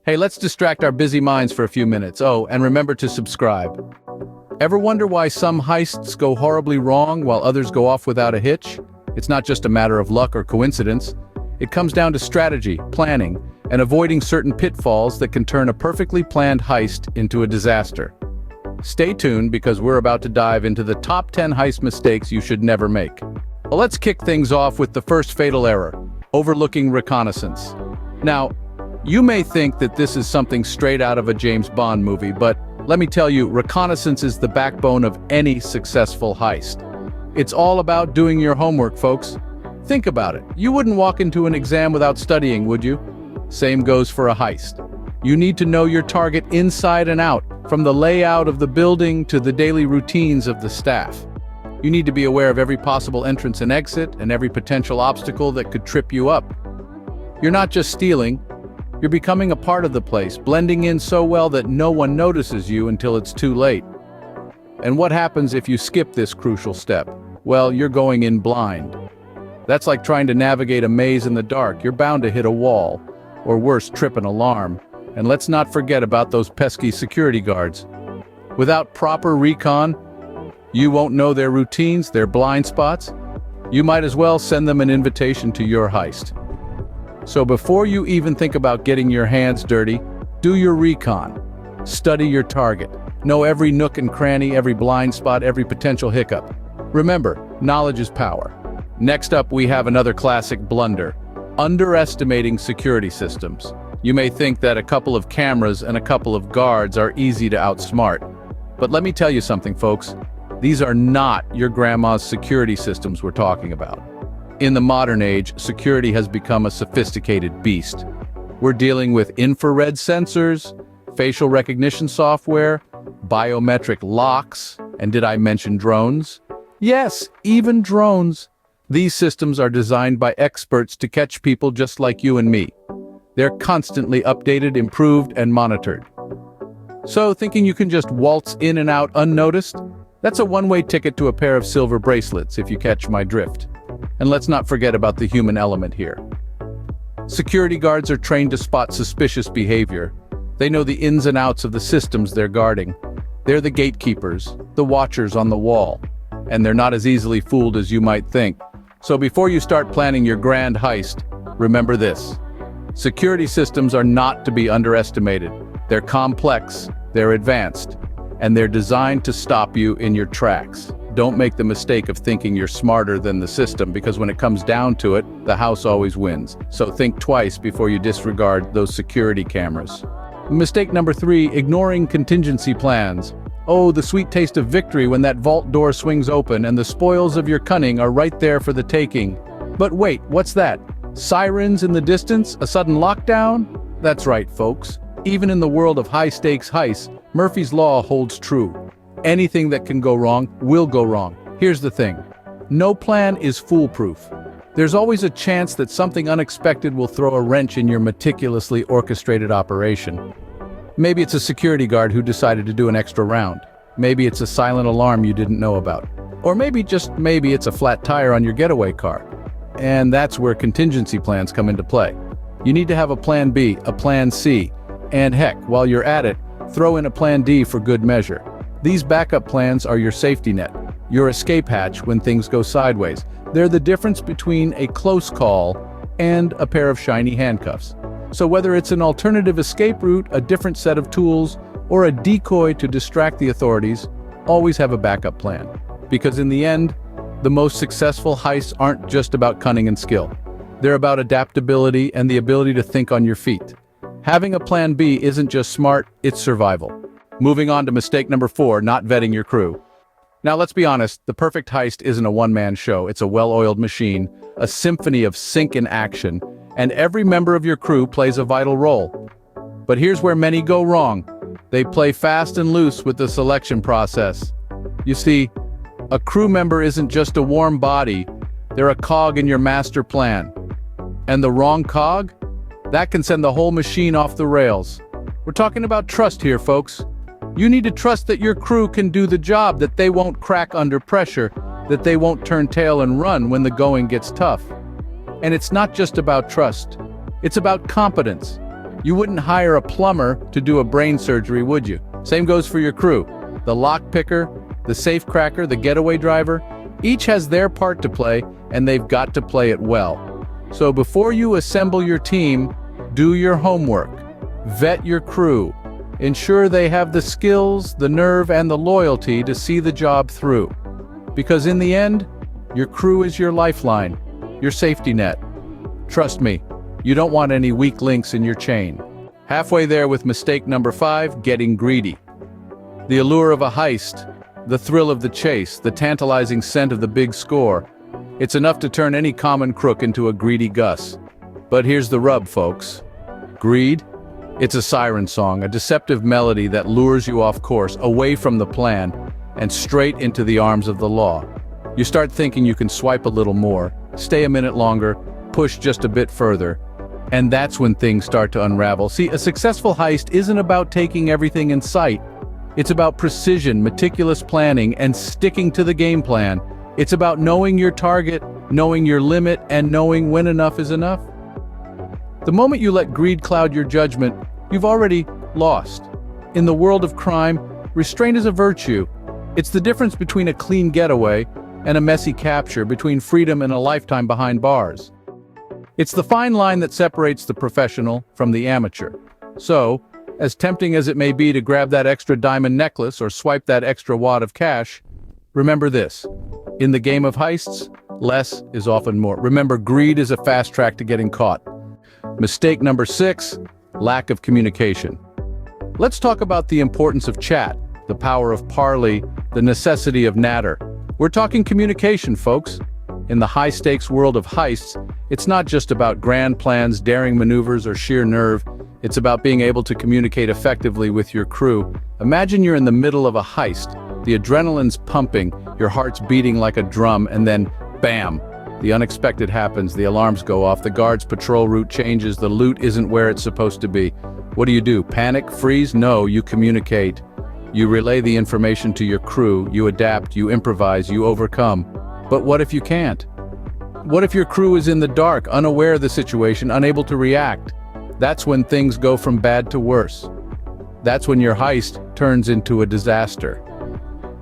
Hey, let's distract our busy minds for a few minutes. Oh, and remember to subscribe. Ever wonder why some heists go horribly wrong while others go off without a hitch? It's not just a matter of luck or coincidence. It comes down to strategy, planning, and avoiding certain pitfalls that can turn a perfectly planned heist into a disaster. Stay tuned because we're about to dive into the top 10 heist mistakes you should never make. Well, let's kick things off with the first fatal error, overlooking reconnaissance. Now, you may think that this is something straight out of a James Bond movie, but let me tell you, reconnaissance is the backbone of any successful heist. It's all about doing your homework, folks. Think about it. You wouldn't walk into an exam without studying, would you? Same goes for a heist. You need to know your target inside and out, from the layout of the building to the daily routines of the staff. You need to be aware of every possible entrance and exit and every potential obstacle that could trip you up. You're not just stealing. You're becoming a part of the place, blending in so well that no one notices you until it's too late. And what happens if you skip this crucial step? Well, you're going in blind. That's like trying to navigate a maze in the dark. You're bound to hit a wall, or worse, trip an alarm. And let's not forget about those pesky security guards. Without proper recon, you won't know their routines, their blind spots. You might as well send them an invitation to your heist. So before you even think about getting your hands dirty, do your recon. Study your target. Know every nook and cranny, every blind spot, every potential hiccup. Remember, knowledge is power. Next up, we have another classic blunder: underestimating security systems. You may think that a couple of cameras and a couple of guards are easy to outsmart. But let me tell you something, folks. These are not your grandma's security systems we're talking about. In the modern age, security has become a sophisticated beast. We're dealing with infrared sensors, facial recognition software, biometric locks, and did I mention drones? Yes, even drones. These systems are designed by experts to catch people just like you and me. They're constantly updated, improved, and monitored. So, thinking you can just waltz in and out unnoticed? That's a one-way ticket to a pair of silver bracelets, if you catch my drift. And let's not forget about the human element here. Security guards are trained to spot suspicious behavior. They know the ins and outs of the systems they're guarding. They're the gatekeepers, the watchers on the wall. And they're not as easily fooled as you might think. So before you start planning your grand heist, remember this. Security systems are not to be underestimated. They're complex, they're advanced, and they're designed to stop you in your tracks. Don't make the mistake of thinking you're smarter than the system, because when it comes down to it, the house always wins. So think twice before you disregard those security cameras. Mistake number 3, ignoring contingency plans. Oh, the sweet taste of victory when that vault door swings open and the spoils of your cunning are right there for the taking. But wait, what's that? Sirens in the distance? A sudden lockdown? That's right, folks. Even in the world of high-stakes heists, Murphy's Law holds true. Anything that can go wrong will go wrong. Here's the thing. No plan is foolproof. There's always a chance that something unexpected will throw a wrench in your meticulously orchestrated operation. Maybe it's a security guard who decided to do an extra round. Maybe it's a silent alarm you didn't know about. Or maybe, just maybe, it's a flat tire on your getaway car. And that's where contingency plans come into play. You need to have a plan B, a plan C, and heck, while you're at it, throw in a plan D for good measure. These backup plans are your safety net, your escape hatch when things go sideways. They're the difference between a close call and a pair of shiny handcuffs. So whether it's an alternative escape route, a different set of tools, or a decoy to distract the authorities, always have a backup plan. Because in the end, the most successful heists aren't just about cunning and skill. They're about adaptability and the ability to think on your feet. Having a plan B isn't just smart, it's survival. Moving on to mistake number 4, not vetting your crew. Now let's be honest, the perfect heist isn't a one-man show. It's a well-oiled machine, a symphony of sync and action, and every member of your crew plays a vital role. But here's where many go wrong. They play fast and loose with the selection process. You see, a crew member isn't just a warm body, they're a cog in your master plan. And the wrong cog? That can send the whole machine off the rails. We're talking about trust here, folks. You need to trust that your crew can do the job, that they won't crack under pressure, that they won't turn tail and run when the going gets tough. And it's not just about trust. It's about competence. You wouldn't hire a plumber to do a brain surgery, would you? Same goes for your crew. The lock picker, the safe cracker, the getaway driver, each has their part to play, and they've got to play it well. So before you assemble your team, do your homework. Vet your crew. Ensure they have the skills, the nerve, and the loyalty to see the job through. Because in the end, your crew is your lifeline, your safety net. Trust me, you don't want any weak links in your chain. Halfway there with mistake number 5, getting greedy. The allure of a heist, the thrill of the chase, the tantalizing scent of the big score. It's enough to turn any common crook into a greedy Gus. But here's the rub, folks. Greed? It's a siren song, a deceptive melody that lures you off course, away from the plan, and straight into the arms of the law. You start thinking you can swipe a little more, stay a minute longer, push just a bit further, and that's when things start to unravel. See, a successful heist isn't about taking everything in sight. It's about precision, meticulous planning, and sticking to the game plan. It's about knowing your target, knowing your limit, and knowing when enough is enough. The moment you let greed cloud your judgment, you've already lost. In the world of crime, restraint is a virtue. It's the difference between a clean getaway and a messy capture, between freedom and a lifetime behind bars. It's the fine line that separates the professional from the amateur. So, as tempting as it may be to grab that extra diamond necklace or swipe that extra wad of cash, remember this. In the game of heists, less is often more. Remember, greed is a fast track to getting caught. Mistake number 6, lack of communication. Let's talk about the importance of chat, the power of parley, the necessity of natter. We're talking communication, folks. In the high-stakes world of heists, it's not just about grand plans, daring maneuvers, or sheer nerve. It's about being able to communicate effectively with your crew. Imagine you're in the middle of a heist. The adrenaline's pumping, your heart's beating like a drum, and then, bam! The unexpected happens, the alarms go off, the guard's patrol route changes, the loot isn't where it's supposed to be. What do? Panic? Freeze? No, you communicate. You relay the information to your crew, you adapt, you improvise, you overcome. But what if you can't? What if your crew is in the dark, unaware of the situation, unable to react? That's when things go from bad to worse. That's when your heist turns into a disaster.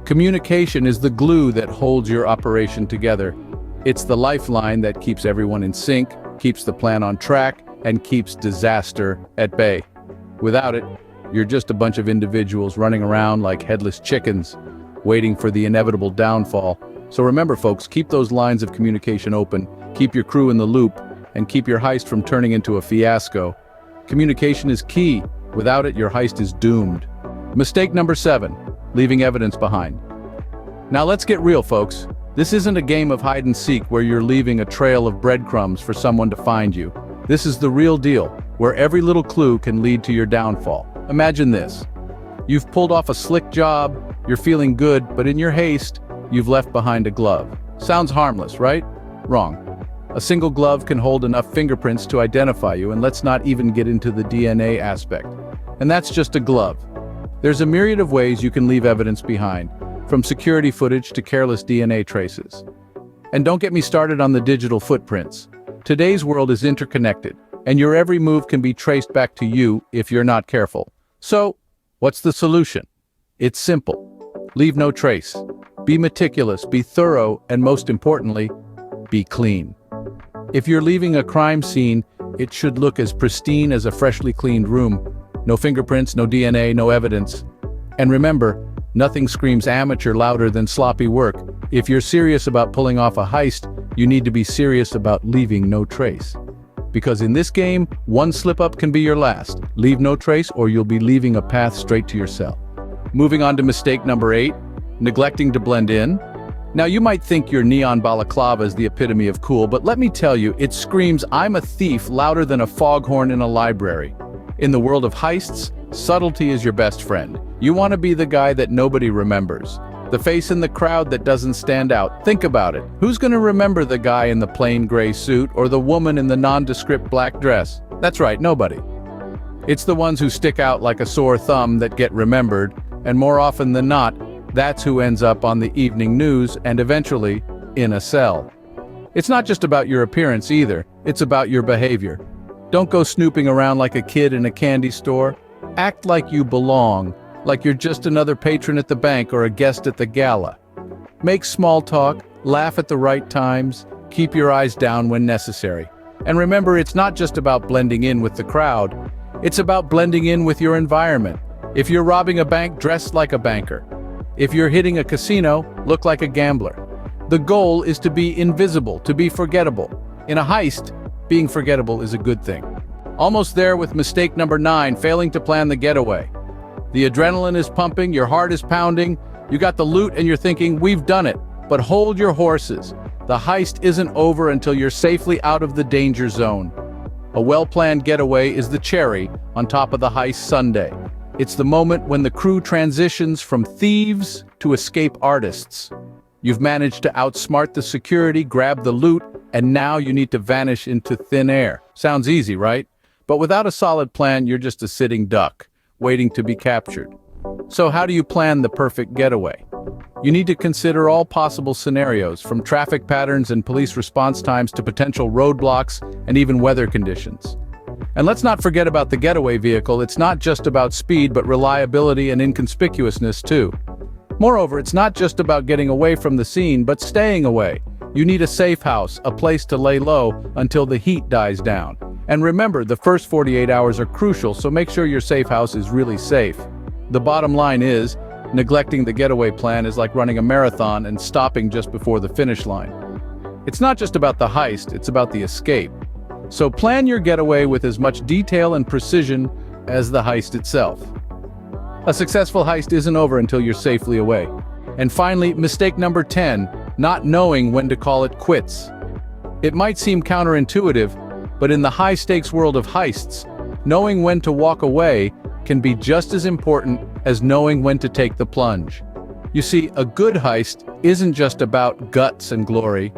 Communication is the glue that holds your operation together. It's the lifeline that keeps everyone in sync, keeps the plan on track, and keeps disaster at bay. Without it, you're just a bunch of individuals running around like headless chickens, waiting for the inevitable downfall. So remember, folks, keep those lines of communication open, keep your crew in the loop, and keep your heist from turning into a fiasco. Communication is key. Without it, your heist is doomed. Mistake number 7, leaving evidence behind. Now let's get real, folks. This isn't a game of hide and seek where you're leaving a trail of breadcrumbs for someone to find you. This is the real deal, where every little clue can lead to your downfall. Imagine this. You've pulled off a slick job, you're feeling good, but in your haste, you've left behind a glove. Sounds harmless, right? Wrong. A single glove can hold enough fingerprints to identify you, and let's not even get into the DNA aspect. And that's just a glove. There's a myriad of ways you can leave evidence behind, from security footage to careless DNA traces. And don't get me started on the digital footprints. Today's world is interconnected, and your every move can be traced back to you if you're not careful. So, what's the solution? It's simple. Leave no trace. Be meticulous, be thorough, and most importantly, be clean. If you're leaving a crime scene, it should look as pristine as a freshly cleaned room. No fingerprints, no DNA, no evidence. And remember, nothing screams amateur louder than sloppy work. If you're serious about pulling off a heist, you need to be serious about leaving no trace. Because in this game, one slip-up can be your last. Leave no trace or you'll be leaving a path straight to your cell. Moving on to mistake number 8, neglecting to blend in. Now you might think your neon balaclava is the epitome of cool, but let me tell you, it screams "I'm a thief" louder than a foghorn in a library. In the world of heists, subtlety is your best friend. You want to be the guy that nobody remembers. The face in the crowd that doesn't stand out. Think about it. Who's going to remember the guy in the plain gray suit or the woman in the nondescript black dress? That's right, nobody. It's the ones who stick out like a sore thumb that get remembered, and more often than not, that's who ends up on the evening news and eventually in a cell. It's not just about your appearance either, it's about your behavior. Don't go snooping around like a kid in a candy store. Act like you belong, like you're just another patron at the bank or a guest at the gala. Make small talk, laugh at the right times, keep your eyes down when necessary. And remember, it's not just about blending in with the crowd, it's about blending in with your environment. If you're robbing a bank, dress like a banker. If you're hitting a casino, look like a gambler. The goal is to be invisible, to be forgettable. In a heist, being forgettable is a good thing. Almost there with mistake number 9, failing to plan the getaway. The adrenaline is pumping, your heart is pounding, you got the loot and you're thinking, we've done it. But hold your horses. The heist isn't over until you're safely out of the danger zone. A well-planned getaway is the cherry on top of the heist sundae. It's the moment when the crew transitions from thieves to escape artists. You've managed to outsmart the security, grab the loot, and now you need to vanish into thin air. Sounds easy, right? But without a solid plan, you're just a sitting duck, waiting to be captured. So how do you plan the perfect getaway? You need to consider all possible scenarios, from traffic patterns and police response times to potential roadblocks and even weather conditions. And let's not forget about the getaway vehicle. It's not just about speed, but reliability and inconspicuousness too. Moreover, it's not just about getting away from the scene, but staying away. You need a safe house, a place to lay low until the heat dies down. And remember, the first 48 hours are crucial, so make sure your safe house is really safe. The bottom line is, neglecting the getaway plan is like running a marathon and stopping just before the finish line. It's not just about the heist, it's about the escape. So plan your getaway with as much detail and precision as the heist itself. A successful heist isn't over until you're safely away. And finally, mistake number 10, not knowing when to call it quits. It might seem counterintuitive, but in the high-stakes world of heists, knowing when to walk away can be just as important as knowing when to take the plunge. You see, a good heist isn't just about guts and glory.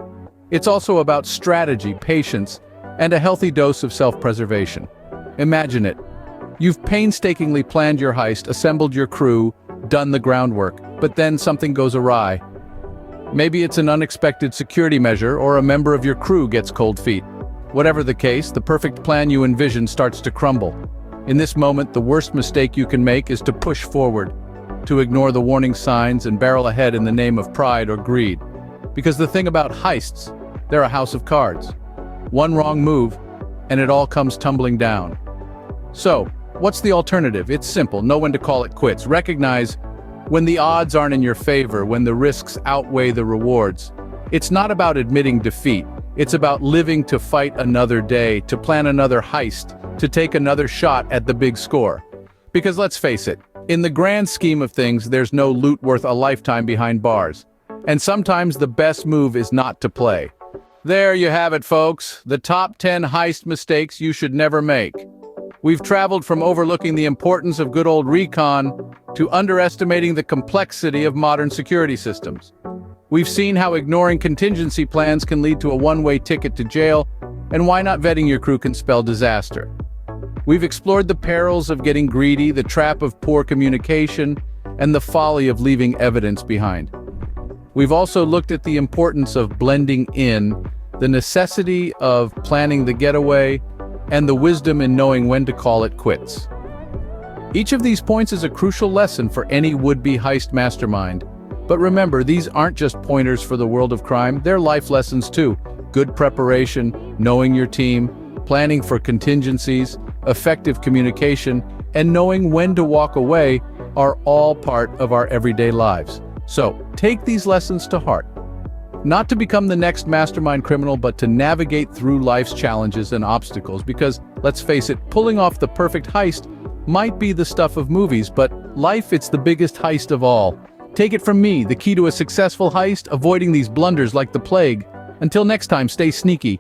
It's also about strategy, patience, and a healthy dose of self-preservation. Imagine it. You've painstakingly planned your heist, assembled your crew, done the groundwork, but then something goes awry. Maybe it's an unexpected security measure or a member of your crew gets cold feet. Whatever the case, the perfect plan you envision starts to crumble. In this moment, the worst mistake you can make is to push forward, to ignore the warning signs and barrel ahead in the name of pride or greed. Because the thing about heists, they're a house of cards. One wrong move, and it all comes tumbling down. So, what's the alternative? It's simple, know when to call it quits. Recognize when the odds aren't in your favor, when the risks outweigh the rewards. It's not about admitting defeat. It's about living to fight another day, to plan another heist, to take another shot at the big score. Because let's face it, in the grand scheme of things, there's no loot worth a lifetime behind bars. And sometimes the best move is not to play. There you have it, folks, the top 10 heist mistakes you should never make. We've traveled from overlooking the importance of good old recon to underestimating the complexity of modern security systems. We've seen how ignoring contingency plans can lead to a one-way ticket to jail, and why not vetting your crew can spell disaster. We've explored the perils of getting greedy, the trap of poor communication, and the folly of leaving evidence behind. We've also looked at the importance of blending in, the necessity of planning the getaway, and the wisdom in knowing when to call it quits. Each of these points is a crucial lesson for any would-be heist mastermind. But remember, these aren't just pointers for the world of crime, they're life lessons too. Good preparation, knowing your team, planning for contingencies, effective communication, and knowing when to walk away are all part of our everyday lives. So, take these lessons to heart. Not to become the next mastermind criminal, but to navigate through life's challenges and obstacles, because, let's face it, pulling off the perfect heist might be the stuff of movies, but life, it's the biggest heist of all. Take it from me, the key to a successful heist, avoiding these blunders like the plague. Until next time, stay sneaky,